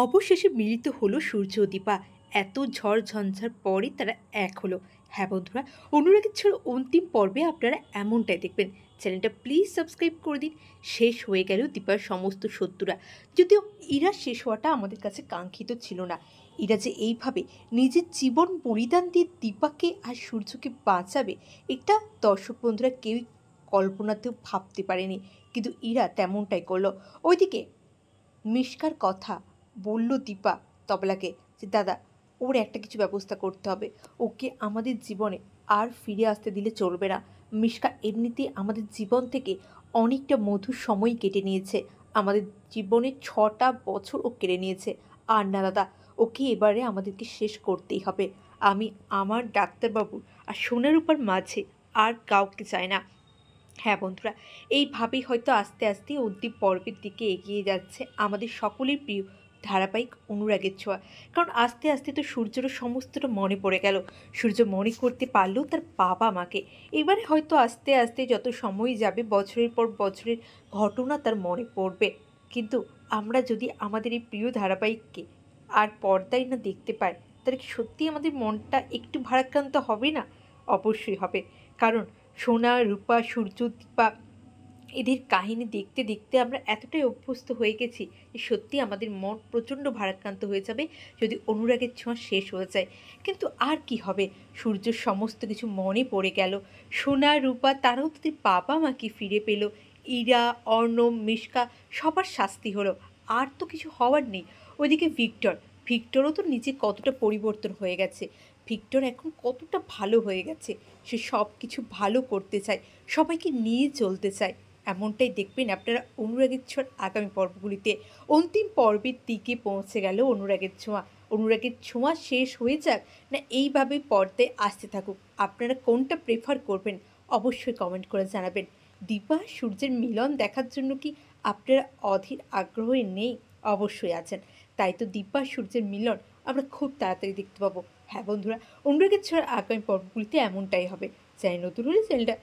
অবশেষে মিলিত হলো সূর্য ও দীপা। এত ঝড় ঝঞ্ঝার পরে তারা এক হলো। হ্যাঁ বন্ধুরা, অনুরাগের ছোঁয়ার অন্তিম পর্বে আপনারা এমনটাই দেখবেন। চ্যানেলটা প্লিজ সাবস্ক্রাইব করে দিন। শেষ হয়ে গেল দীপার সমস্ত শত্রুরা। যদিও ইরা শেষ হওয়াটা আমাদের কাছে কাঙ্ক্ষিত ছিল না। ইরা যে এইভাবে নিজের জীবন বলিদান দিয়ে দীপাকে আর সূর্যকে বাঁচাবে, এটা দর্শক বন্ধুরা কেউই কল্পনাতেও ভাবতে পারেনি। কিন্তু ইরা তেমনটাই করলো। ওইদিকে মিশকার কথা বলল দীপা তবলাকে যে দাদা, ওর একটা কিছু ব্যবস্থা করতে হবে। ওকে আমাদের জীবনে আর ফিরে আসতে দিলে চলবে না। মিশকা এমনিতেই আমাদের জীবন থেকে অনেকটা মধুর সময় কেটে নিয়েছে। আমাদের জীবনে 6টা বছর ও কেড়ে নিয়েছে। আর না দাদা, ওকে এবারে আমাদেরকে শেষ করতেই হবে। আমি আমার ডাক্তারবাবু আর সোনার উপর মাঝে আর কাউকে চাই না। হ্যাঁ বন্ধুরা, এইভাবেই হয়তো আস্তে আস্তে অন্তিম পর্বের দিকে এগিয়ে যাচ্ছে আমাদের সকলের প্রিয় ধারাবাহিক অনুরাগের ছোঁয়া। কারণ আস্তে আস্তে তো সূর্যেরও সমস্তটা মনে পড়ে গেল। সূর্য মনে করতে পারলেও তার বাবা মাকে। এবারে হয়তো আস্তে আস্তে যত সময় যাবে, বছরের পর বছরের ঘটনা তার মনে পড়বে। কিন্তু আমরা যদি আমাদের এই প্রিয় ধারাবাহিককে আর পর্দায় না দেখতে পাই, তাহলে কি সত্যি আমাদের মনটা একটু ভারাক্রান্ত হবে না? অবশ্যই হবে। কারণ সোনা, রূপা, সূর্য, দীপা এদের কাহিনী দেখতে দেখতে আমরা এতটাই অভ্যস্ত হয়ে গেছি যে সত্যি আমাদের মন প্রচণ্ড ভারাক্রান্ত হয়ে যাবে যদি অনুরাগের ছোঁয়া শেষ হয়ে যায়। কিন্তু আর কি হবে, সূর্যের সমস্ত কিছু মনে পড়ে গেল। সোনা, রূপা তারাও তাদের বাবা মাকে ফিরে পেল। ইরা, অর্ণব, মিশকা সবার শাস্তি হলো। আর তো কিছু হওয়ার নেই। ওইদিকে ভিক্টরও তো নিজে কতটা পরিবর্তন হয়ে গেছে। ভিক্টর এখন কতটা ভালো হয়ে গেছে। সে সব কিছু ভালো করতে চায়, সবাইকে নিয়ে চলতে চায়। এমনটাই দেখবেন আপনারা অনুরাগের ছোঁয়ার আগামী পর্বগুলিতে। অন্তিম পর্বের দিকে পৌঁছে গেল অনুরাগের ছোঁয়া। অনুরাগের ছোঁয়া শেষ হয়ে যাক, না এইভাবে পর্দায় আসতে থাকুক, আপনারা কোনটা প্রেফার করবেন অবশ্যই কমেন্ট করে জানাবেন। দীপা সূর্যের মিলন দেখার জন্য কি আপনারা অধীর আগ্রহে নেই? অবশ্যই আছেন। তাই তো দীপা সূর্যের মিলন আমরা খুব তাড়াতাড়ি দেখতে পাবো। হ্যাঁ বন্ধুরা, অনুরাগের ছোঁয়ার আগামী পর্বগুলিতে এমনটাই হবে। চ্যানেল নতুন হলে চ্যানেলটা